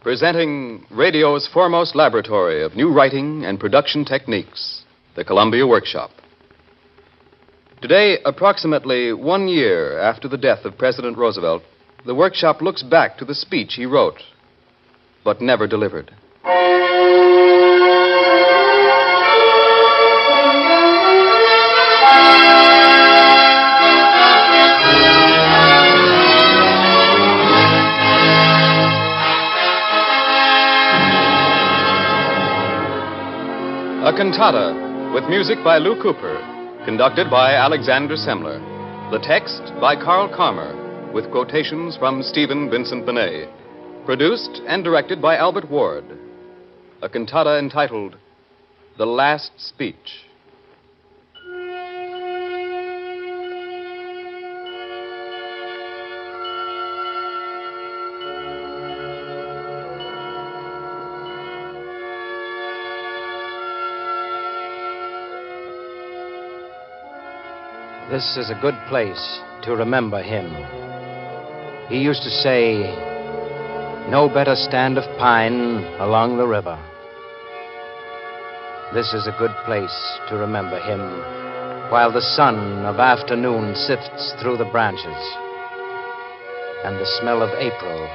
presenting radio's foremost laboratory of new writing and production techniques, the Columbia Workshop. Today, approximately 1 year after the death of President Roosevelt, the Workshop looks back to the speech he wrote, but never delivered. A cantata with music by Lou Cooper, conducted by Alexander Semler. The text by Carl Karmer, with quotations from Stephen Vincent Benet. Produced and directed by Albert Ward. A cantata entitled The Last Speech. This is a good place to remember him. He used to say, "No better stand of pine along the river." This is a good place to remember him while the sun of afternoon sifts through the branches and the smell of April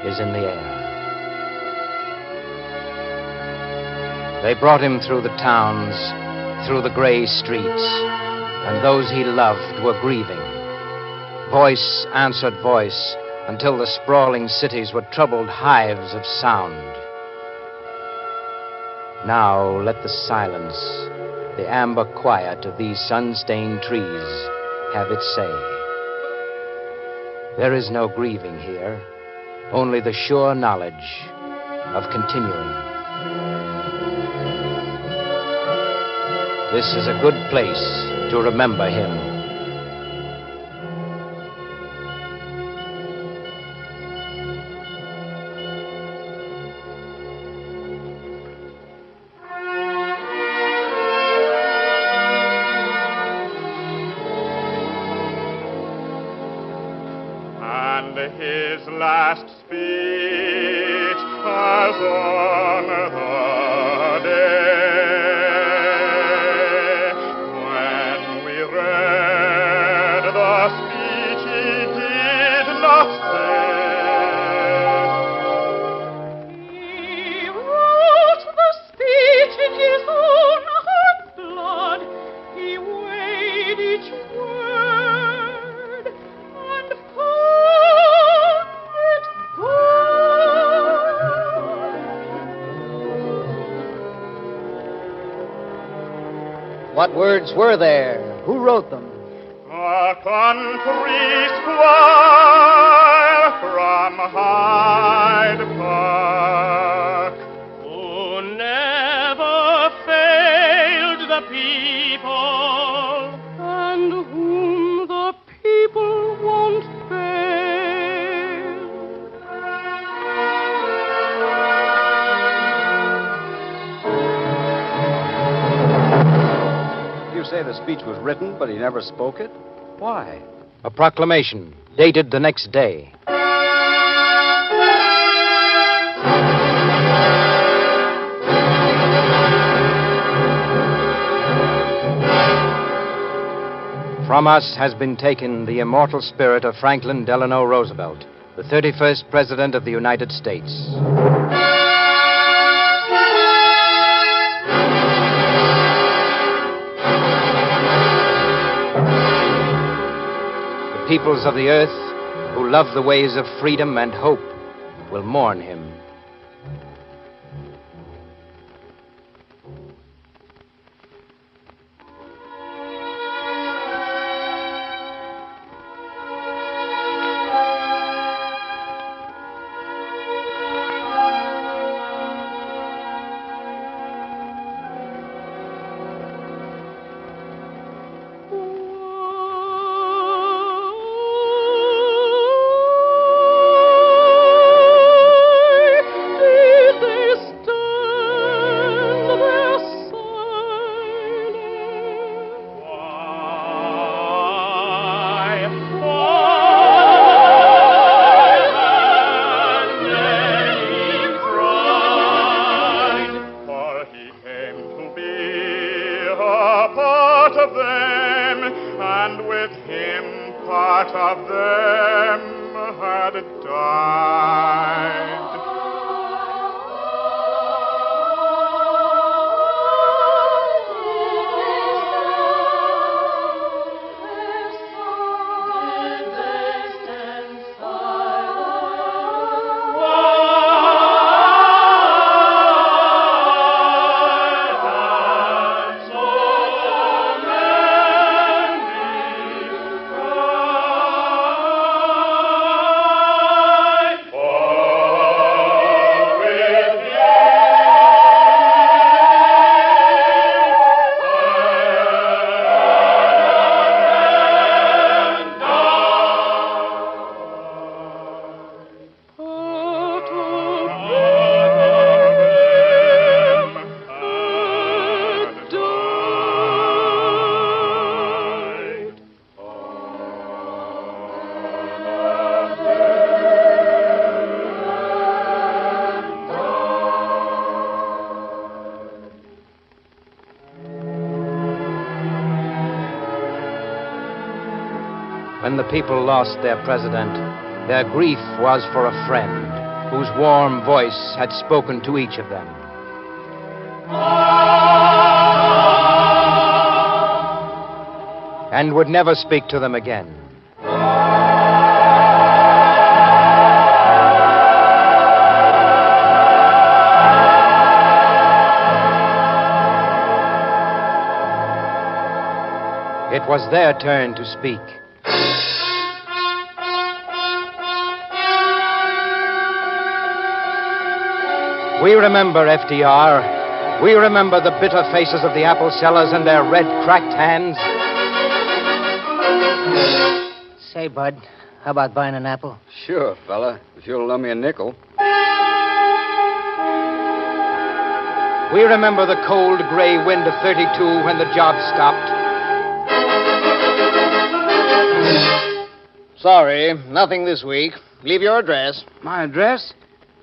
is in the air. They brought him through the towns, through the gray streets, and those he loved were grieving. Voice answered voice until the sprawling cities were troubled hives of sound. Now let the silence, the amber quiet of these sun-stained trees have its say. There is no grieving here, only the sure knowledge of continuing. This is a good place to remember him. And his last speech as on the day What words were there? Who wrote them? A country squire from Hyde Park, who never failed the people, and whom the people won't fail. You say the speech was written, but he never spoke it? Why? A proclamation dated the next day. From us has been taken the immortal spirit of Franklin Delano Roosevelt, the 31st President of the United States. The peoples of the earth who love the ways of freedom and hope will mourn him. Did to be a part of them, and with him part of them had died. When the people lost their president, their grief was for a friend whose warm voice had spoken to each of them. And would never speak to them again. It was their turn to speak. We remember FDR. We remember the bitter faces of the apple sellers and their red, cracked hands. Say, Bud, how about buying an apple? Sure, fella, if you'll lend me a nickel. We remember the cold, gray wind of 32 when the job stopped. Sorry, nothing this week. Leave your address. My address?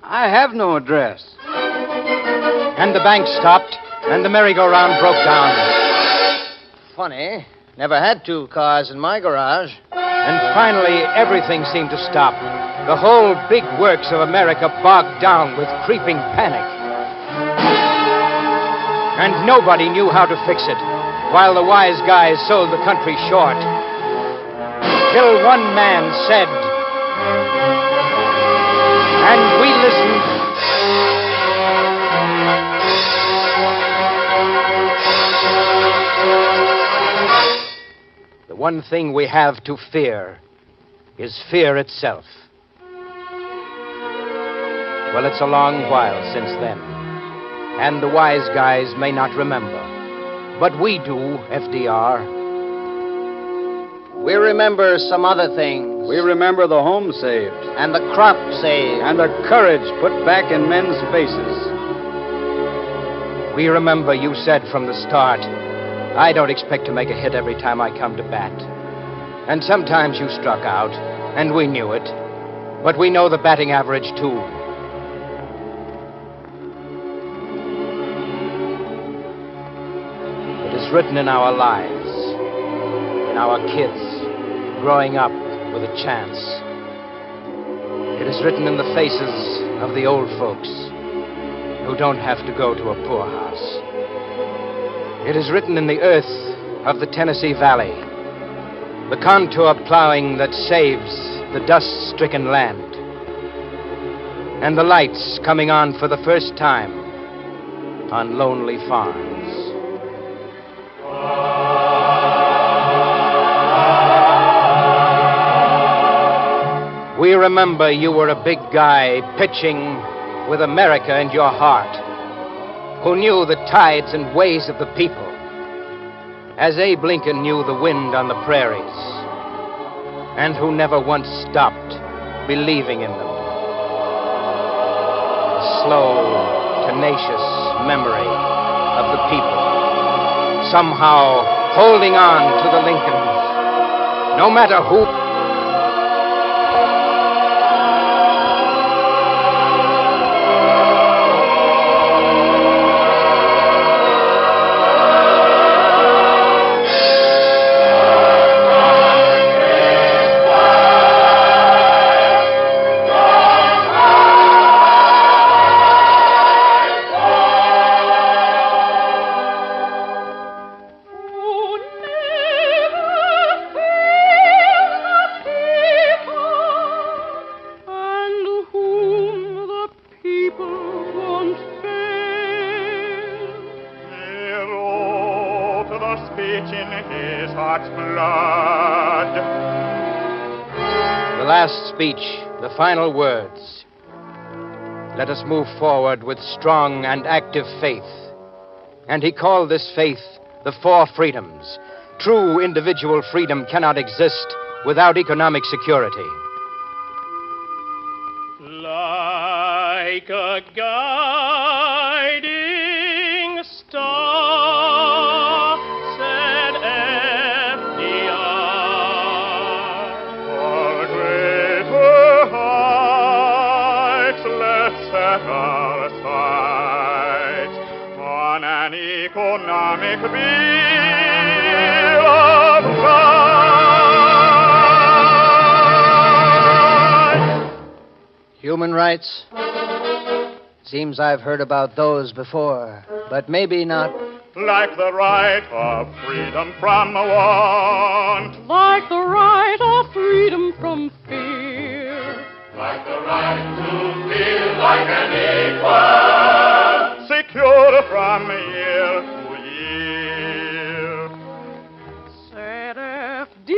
I have no address. And the bank stopped, and the merry-go-round broke down. Funny. Never had 2 cars in my garage. And finally, everything seemed to stop. The whole big works of America bogged down with creeping panic. And nobody knew how to fix it, while the wise guys sold the country short. Till one man said, and we listened. The one thing we have to fear is fear itself. Well, it's a long while since then, and the wise guys may not remember. But we do, FDR. We remember some other things. We remember the home saved. And the crop saved. And the courage put back in men's faces. We remember you said from the start, I don't expect to make a hit every time I come to bat. And sometimes you struck out, and we knew it. But we know the batting average, too. It is written in our lives, in our kids, growing up with a chance. It is written in the faces of the old folks who don't have to go to a poorhouse. It is written in the earth of the Tennessee Valley, the contour plowing that saves the dust-stricken land, and the lights coming on for the first time on lonely farms. We remember you were a big guy pitching with America in your heart, who knew the tides and ways of the people, as Abe Lincoln knew the wind on the prairies, and who never once stopped believing in them. A slow, tenacious memory of the people, somehow holding on to the Lincolns, no matter who. final speech in his heart's blood. The last speech, the final words. Let us move forward with strong and active faith. And he called this faith the four freedoms. True individual freedom cannot exist without economic security. Like a guiding star, said FDR. For greater heights, let's set our sights on an economic bill of rights. Human rights? Seems I've heard about those before, but maybe not. Like the right of freedom from want. Like the right of freedom from fear. Like the right to feel like an equal. Secure from year to year. Said FDR,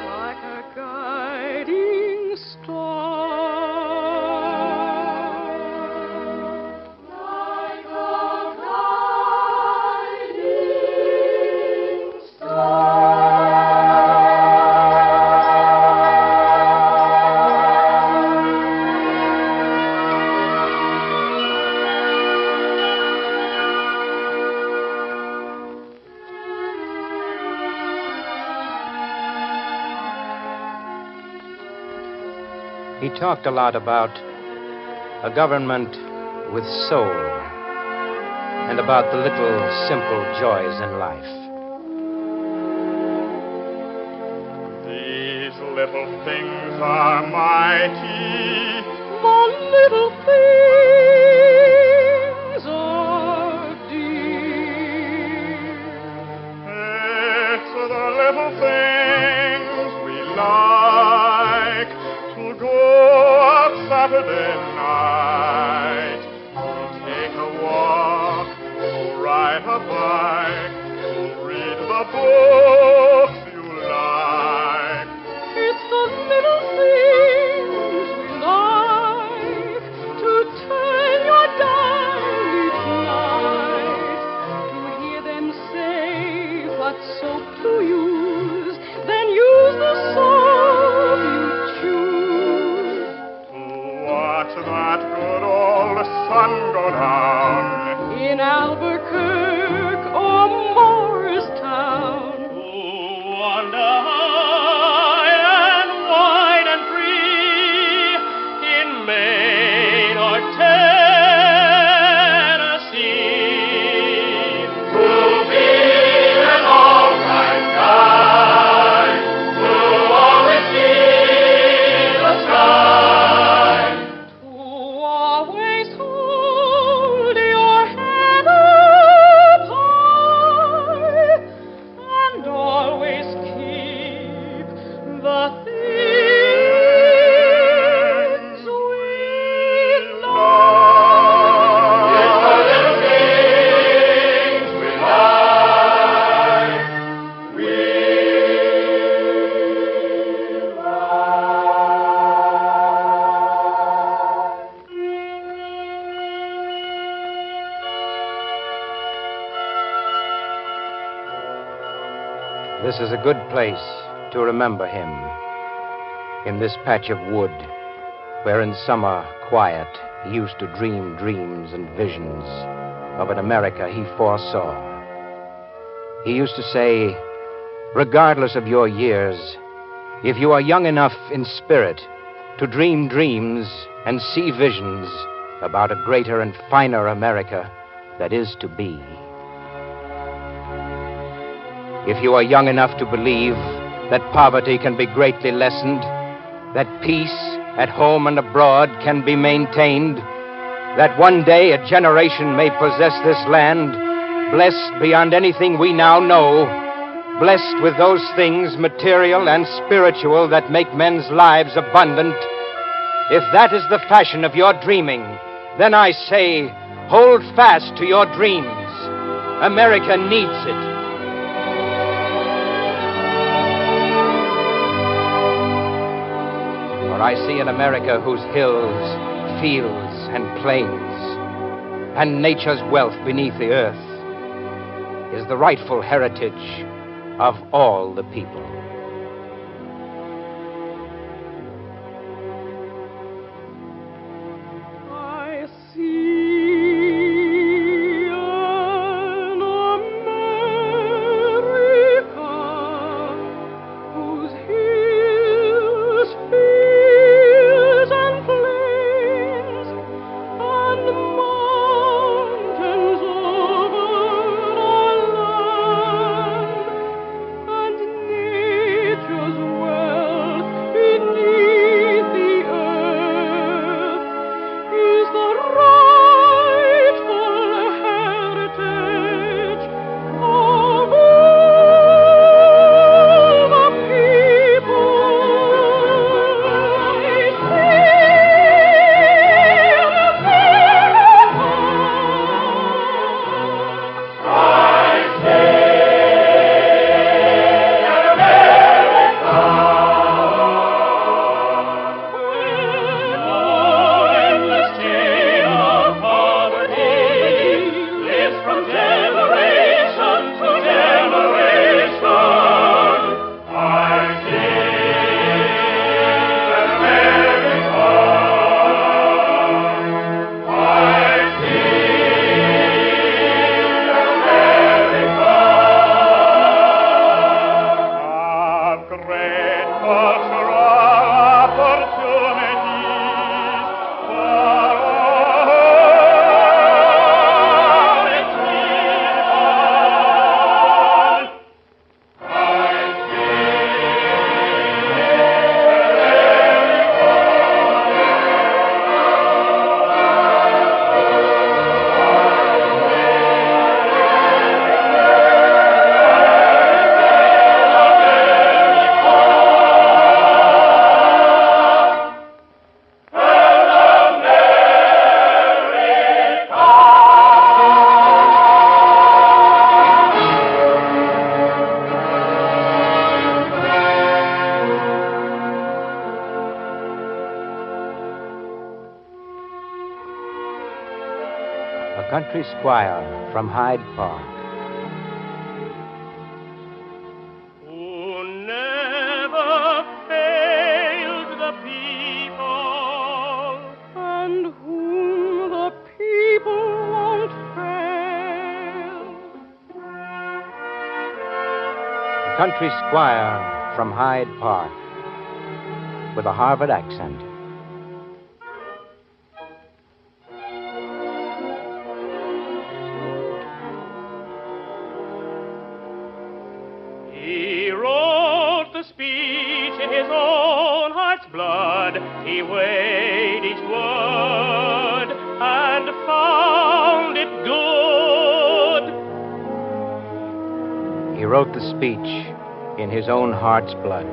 like a guiding star. Like a guiding He talked a lot about a government with soul and about the little simple joys in life. These little things are mighty. The little things are dear. It's the little things we like. To go out Saturday night, to take a walk, to ride a bike, to read the books you like. It's the little things we like. To turn your dial each night. To hear them say what soap to use. Then use the soap you choose. To watch that good old sun go down. In Albuquerque or Morristown. To wander high and wide and free in Maine or Tennessee. To be an all-right guy, to always see the sky. To always hold your head up high and always keep the things we love. It's the little things we like. This is a good place to remember him. In this patch of wood, where in summer quiet he used to dream dreams and visions of an America he foresaw. He used to say, regardless of your years, if you are young enough in spirit to dream dreams and see visions about a greater and finer America that is to be. If you are young enough to believe that poverty can be greatly lessened, that peace at home and abroad can be maintained, that one day a generation may possess this land, blessed beyond anything we now know, blessed with those things, material and spiritual, that make men's lives abundant, if that is the fashion of your dreaming, then I say, hold fast to your dreams. America needs it. For I see an America whose hills, fields, and plains, and nature's wealth beneath the earth is the rightful heritage of all the people. I see an America whose hills, fields, and plains, and mountains over our land, and nature's wealth beneath the earth is the rightful heritage of all the people. Great cultural opportunities for all its people. I A country squire from Hyde Park. Who never failed the people, And whom the people won't fail. A country squire from Hyde Park with a Harvard accent. he wrote the speech in his own heart's blood. He weighed each word and found it good. He wrote the speech in his own heart's blood.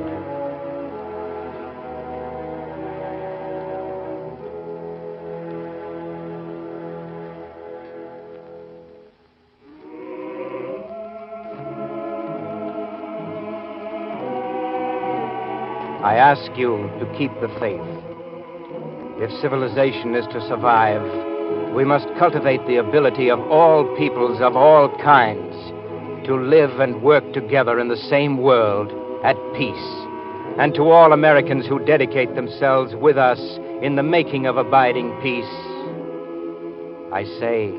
I ask you to keep the faith. If civilization is to survive, we must cultivate the ability of all peoples of all kinds to live and work together in the same world at peace. And to all Americans who dedicate themselves with us in the making of abiding peace, I say,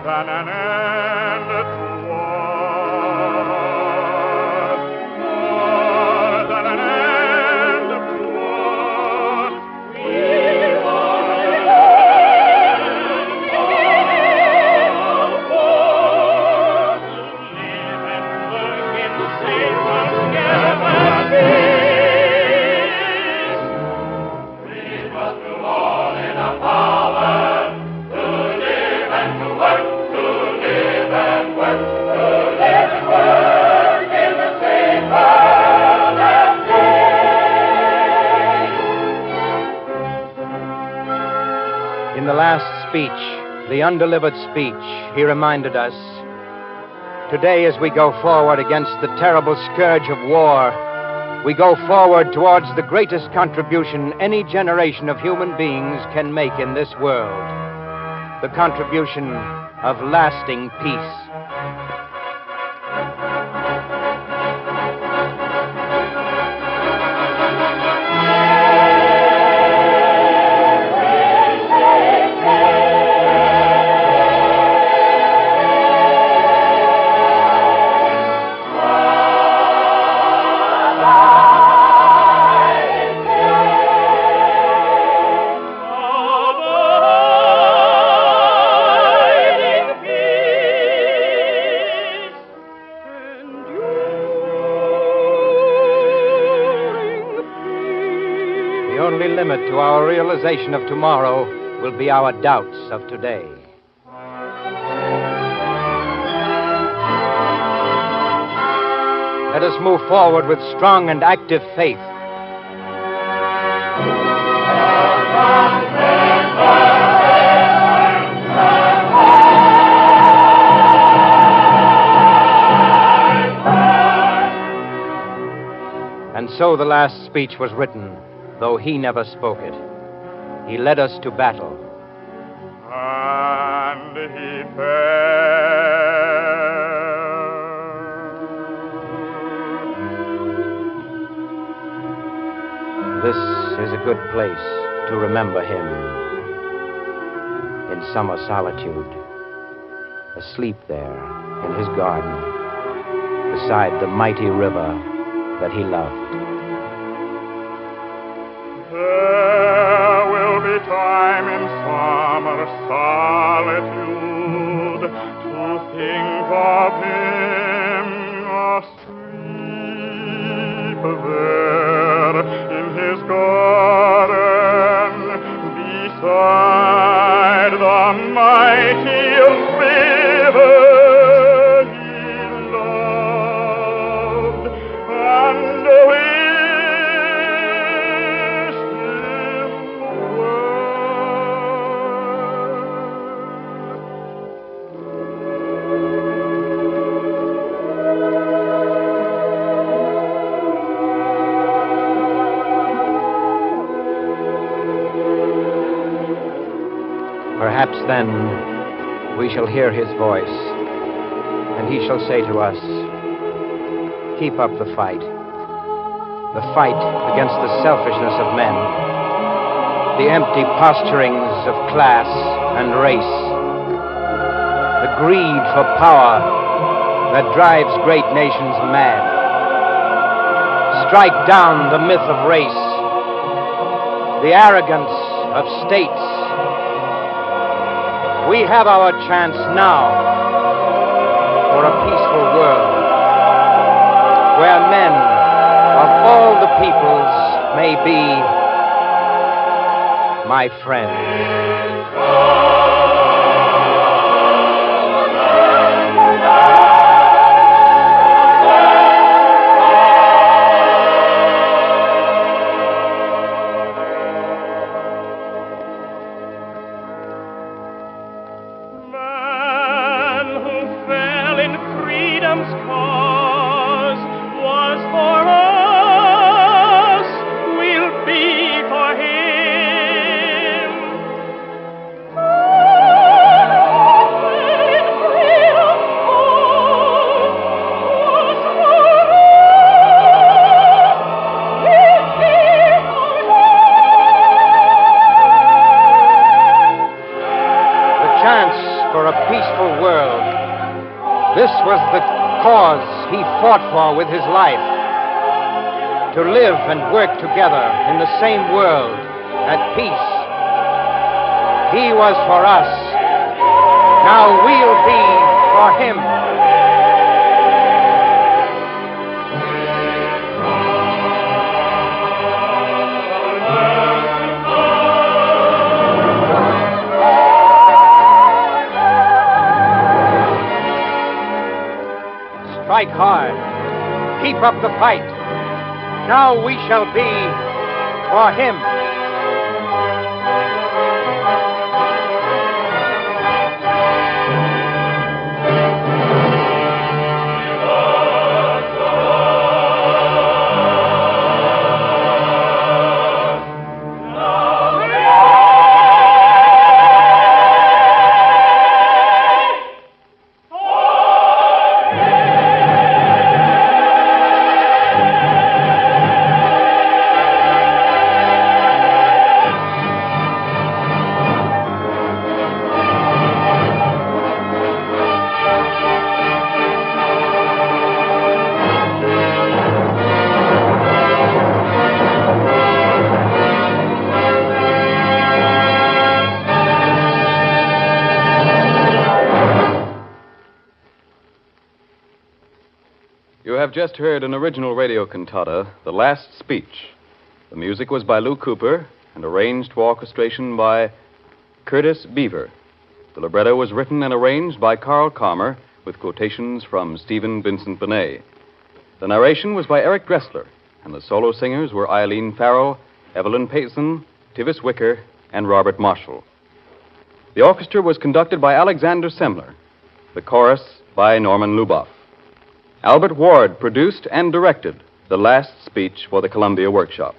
Than an end to war. In the last speech, the undelivered speech, he reminded us, today as we go forward against the terrible scourge of war, we go forward towards the greatest contribution any generation of human beings can make in this world, the contribution of lasting peace. The only limit to our realization of tomorrow will be our doubts of today. Let us move forward with strong and active faith. And so the last speech was written, though he never spoke it. He led us to battle. And he fell. This is a good place to remember him. In summer solitude, asleep there in his garden, beside the mighty river that he loved. There will be time in summer solitude to think of him asleep there in his garden beside the mighty river he loved, and Perhaps then we shall hear his voice, and he shall say to us, keep up the fight against the selfishness of men, the empty posturings of class and race, the greed for power that drives great nations mad. Strike down the myth of race, the arrogance of states. We have our chance now for a peaceful world where men of all the peoples may be my friends. Freedom's cause was for us, we'll be for him. Freedom's cause was for us, we'll be for him. The chance for a peaceful world. This was the cause he fought for with his life. To live and work together in the same world at peace. He was for us. Now we'll be for him. Strike hard. Keep up the fight. Now we shall be for him. have just heard an original radio cantata, The Last Speech. The music was by Lou Cooper and arranged for orchestration by Curtis Beaver. The libretto was written and arranged by Carl Carmer with quotations from Stephen Vincent Benet. The narration was by Eric Dressler, and the solo singers were Eileen Farrell, Evelyn Payson, Tivis Wicker, and Robert Marshall. The orchestra was conducted by Alexander Semler, the chorus by Norman Luboff. Albert Ward produced and directed The Last Speech for the Columbia Workshop.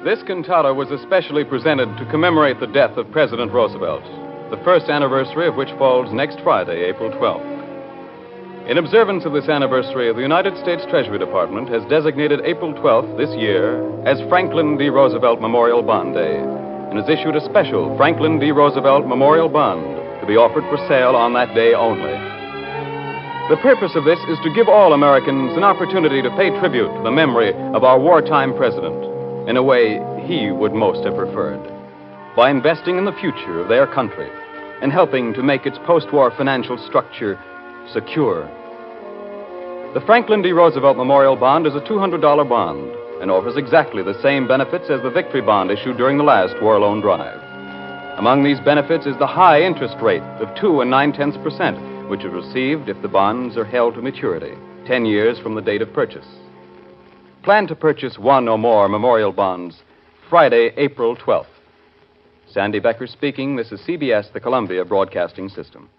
This cantata was especially presented to commemorate the death of President Roosevelt, the first anniversary of which falls next Friday, April 12th. In observance of this anniversary, the United States Treasury Department has designated April 12th this year as Franklin D. Roosevelt Memorial Bond Day and has issued a special Franklin D. Roosevelt Memorial Bond to be offered for sale on that day only. The purpose of this is to give all Americans an opportunity to pay tribute to the memory of our wartime president in a way he would most have preferred, by investing in the future of their country and helping to make its post-war financial structure secure. The Franklin D. Roosevelt Memorial Bond is a $200 bond and offers exactly the same benefits as the Victory Bond issued during the last war loan drive. Among these benefits is the high interest rate of 2 9/10%, which is received if the bonds are held to maturity, 10 years from the date of purchase. Plan to purchase one or more memorial bonds Friday, April 12th. Sandy Becker speaking. This is CBS, the Columbia Broadcasting System.